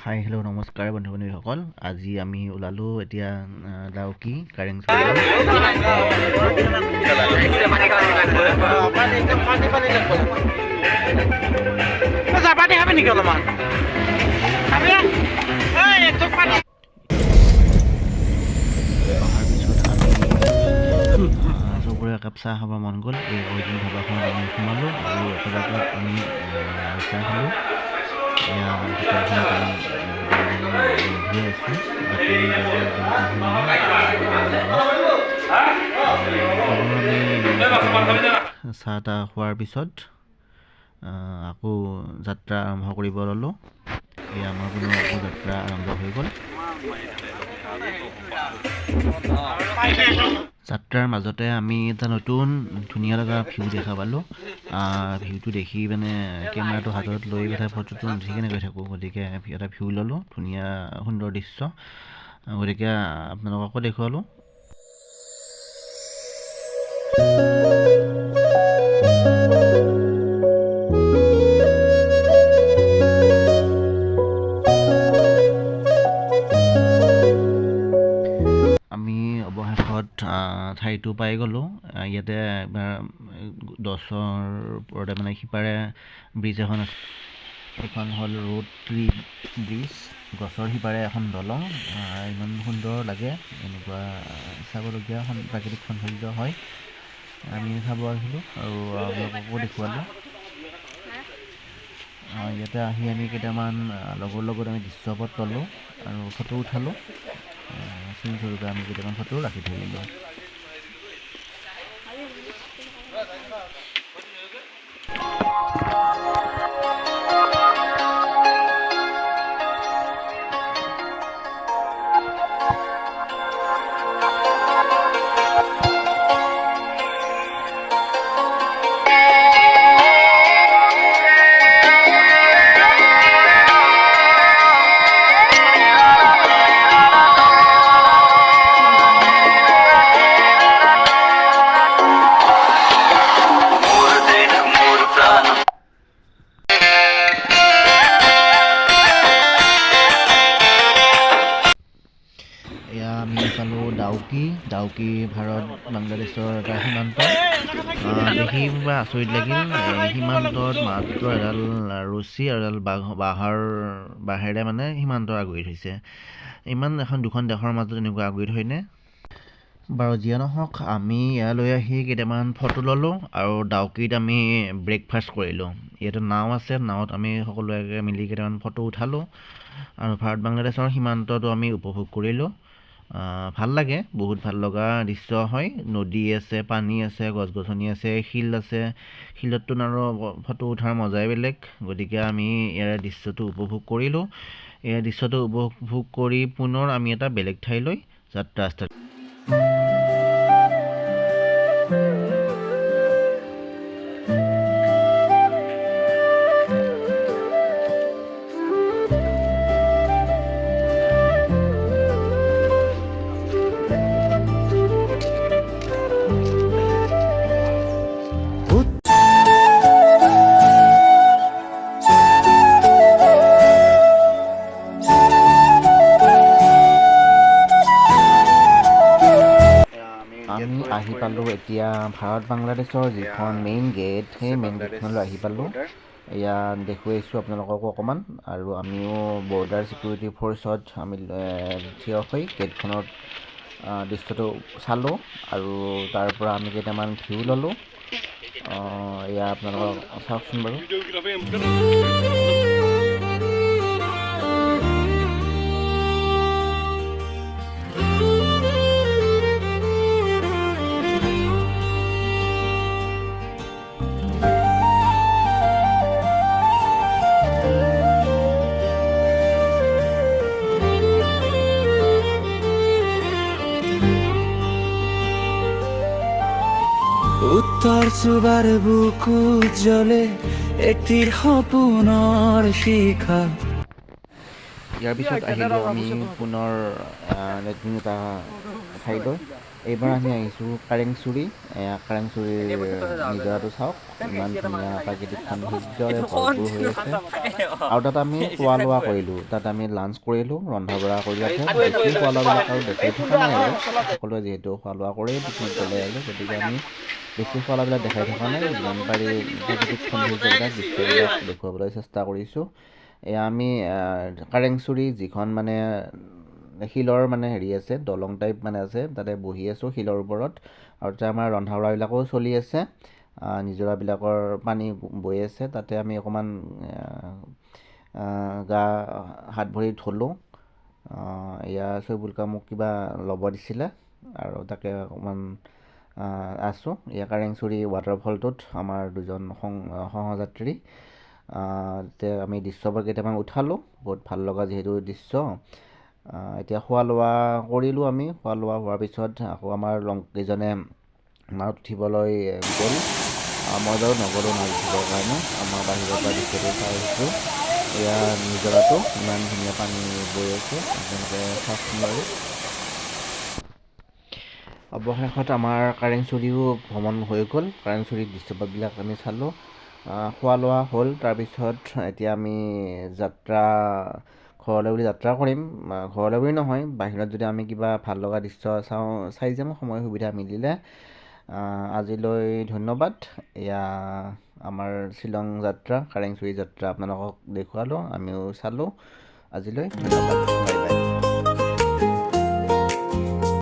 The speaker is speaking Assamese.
হাই হেল্ল' নমস্কাৰ বন্ধু বান্ধৱীসকল। আজি আমি ওলালোঁ এতিয়া ডাউকি কাৰেং চবৰে একাপ চাহ খাব মন গ'ল। এই অৰ্জুন ধাবাখনত আমি সোমালোঁ আৰু একেবাৰে আমি চাহ খালোঁ। এয়া হোটেলখন চাহ তাহ খোৱাৰ পিছত আকৌ যাত্ৰা আৰম্ভ কৰিব ল'লোঁ। এয়া আমাৰ পুনৰ আকৌ যাত্ৰা আৰম্ভ হৈ গ'ল। যাত্ৰাৰ মাজতে আমি এটা নতুন ধুনীয়া লগা ভিউ দেখা পালোঁ। ভিউটো দেখি মানে কেমেৰাটো হাতত লৈ পেলাই ফটোটো উঠি কেনে গৈ থাকোঁ। গতিকে এটা ভিউ ল'লোঁ, ধুনীয়া সুন্দৰ দৃশ্য। গতিকে আপোনালোককো দেখুৱালোঁ। আমি অৱশেষত ঠাইটো পাই গ'লোঁ। ইয়াতে গছৰ ওপৰতে মানে সিপাৰে ব্ৰিজ এখন আছে। এইখন হ'ল ৰোড ব্ৰিজ। গছৰ সিপাৰে এখন দলং। ইমান সুন্দৰ লাগে, এনেকুৱা চাবলগীয়া প্ৰাকৃতিক সৌন্দৰ্য হয়। আমি চাব আহিলোঁ আৰু আপোনালোককো দেখুৱালোঁ। ইয়াতে আহি আমি কেইটামান লগৰ লগত আমি দৃশ্যপট ল'লোঁ আৰু ফটো উঠালোঁ। স্মৃতিস্বৰূপে আমি কেইটামান ফটো ৰাখি থৈ দিলোঁ। এয়া আমি পালোঁ ডাউকি ভাৰত বাংলাদেশৰ এটা সীমান্ত। দেখি কিবা আচৰিত লাগিল। সীমান্তত মাত্ৰ এডাল ৰছী আৰু এডাল বাঁহেৰে মানে সীমান্ত আগুৰি থৈছে। ইমান দুখন দেশৰ মাজত এনেকুৱা আগুৰি থয়নে? বাৰু যিয়ে নহওক, আমি ইয়ালৈ আহি কেইটামান ফটো ল'লোঁ আৰু ডাউকিত আমি ব্ৰেকফাষ্ট কৰিলোঁ। ইয়াতে নাও আছে, নাৱত আমি সকলোৱে মিলি কেইটামান ফটো উঠালোঁ আৰু ভাৰত বাংলাদেশৰ সীমান্তটো আমি উপভোগ কৰিলোঁ। ভাল লাগে, বহুত ভাল লগা দৃশ্য হয়। নদী আছে, পানী আছে, গছ গছনি আছে, শিল আছে। শিলততো আৰু ফটো উঠাৰ মজাই বেলেগ। গতিকে আমি ইয়াৰ দৃশ্যটো উপভোগ কৰিলোঁ। এই দৃশ্যটো উপভোগ কৰি পুনৰ আমি এটা বেলেগ ঠাইলৈ যাত্ৰা ষ্টাৰ্ট। আমি আহি পালোঁ এতিয়া ভাৰত বাংলাদেশৰ যিখন মেইন গেট, সেই মেইন গেটখনলৈ আহি পালোঁ। এয়া দেখুৱাইছোঁ আপোনালোককো অকণমান। আৰু আমিও বৰ্ডাৰ ছিকিউৰিটি ফ'ৰ্চত আমি থিয় হৈ গেটখনত দৃশ্যটো চালোঁ আৰু তাৰ পৰা আমি কেইটামান ভিউ ল'লোঁ। এয়া আপোনালোকক চাওকচোন বাৰু। উত্তৰ চুবাৰ বুকু জ্বলে এটিৰ সপোনৰ শিখা। ইয়াৰ পিছত আহিলোঁ আমি পুনৰ নতুন এটা ঠাইলৈ। এইবাৰ আমি আহিছোঁ কাৰেংচুৰি। কাৰেংচুৰিৰ নিজৰাটো চাওক, ইমান ধুনীয়া প্ৰাকৃতিক সৌন্দৰ্যৰে ভৰপূৰ হৈ আছে। আৰু তাত আমি খোৱা লোৱা কৰিলোঁ, তাত আমি লাঞ্চ কৰিলোঁ, ৰন্ধা বঢ়া কৰি আছে। বেছি খোৱা লোৱাবিলাক আৰু দেখাই থকা নাই আৰু সকলোৱে যিহেতু খোৱা লোৱা কৰেই পিকনিক গ'লে আৰু, গতিকে আমি বেছি খোৱা লোৱাবিলাক দেখাই থকা নাই, যিমান পাৰি প্ৰাকৃতিক সৌন্দৰ্যবিলাক দৃশ্যবিলাক দেখুৱাবলৈ চেষ্টা কৰিছোঁ। এয়া আমি কাৰেংচুৰি যিখন মানে শিলৰ মানে হেৰি আছে, দলং টাইপ মানে আছে, তাতে বহি আছোঁ শিলৰ ওপৰত। আৰু তাতে আমাৰ ৰন্ধা বঢ়াবিলাকো চলি আছে, নিজৰাবিলাকৰ পানী বৈ আছে, তাতে আমি অকণমান গা হাত ভৰি ধুলোঁ। এয়া চৈবুলকা মোক কিবা ল'ব দিছিলে আৰু তাকে অকণমান আছোঁ। এয়া কাৰেংচুৰি ৱাটাৰফলটোত আমাৰ দুজন সহযাত্ৰী। তাতে আমি দৃশ্যবোৰ কেইটামান উঠালোঁ, বহুত ভাল লগা যিহেতু দৃশ্য। এতিয়া খোৱা লোৱা কৰিলোঁ আমি, খোৱা লোৱা হোৱাৰ পিছত আকৌ আমাৰ কেইজনে নাৱত উঠিবলৈ গ'ল। মই বাৰু নগ'লোঁ নাৱত উঠিবৰ কাৰণে, আমাৰ বাহিৰৰ পৰা দৃশ্যটো চাই আহিছোঁ। এয়া নিজৰাটো ইমান ধুনীয়া পানী বৈ আছে, আপোনালোকে চাওকচোন বাৰু। অৱশেষত আমাৰ কাৰেংচুৰিও ভ্ৰমণ হৈ গ'ল, কাৰেংচুৰিৰ দৃশ্যবিলাক আমি চালোঁ, খোৱা লোৱা হ'ল। তাৰপিছত এতিয়া আমি ঘৰলৈ বুলি যাত্ৰা কৰিম। ঘৰলৈ বুলি নহয়, বাহিৰত যদি আমি কিবা ভাল লগা দৃশ্য চাই যাম সময় সুবিধা মিলিলে। আজিলৈ ধন্যবাদ। এয়া আমাৰ শ্বিলং যাত্ৰা, কাৰেংচুৰি যাত্ৰা আপোনালোকক দেখুৱালোঁ, আমিও চালোঁ। আজিলৈ ধন্যবাদ, বাই বাই।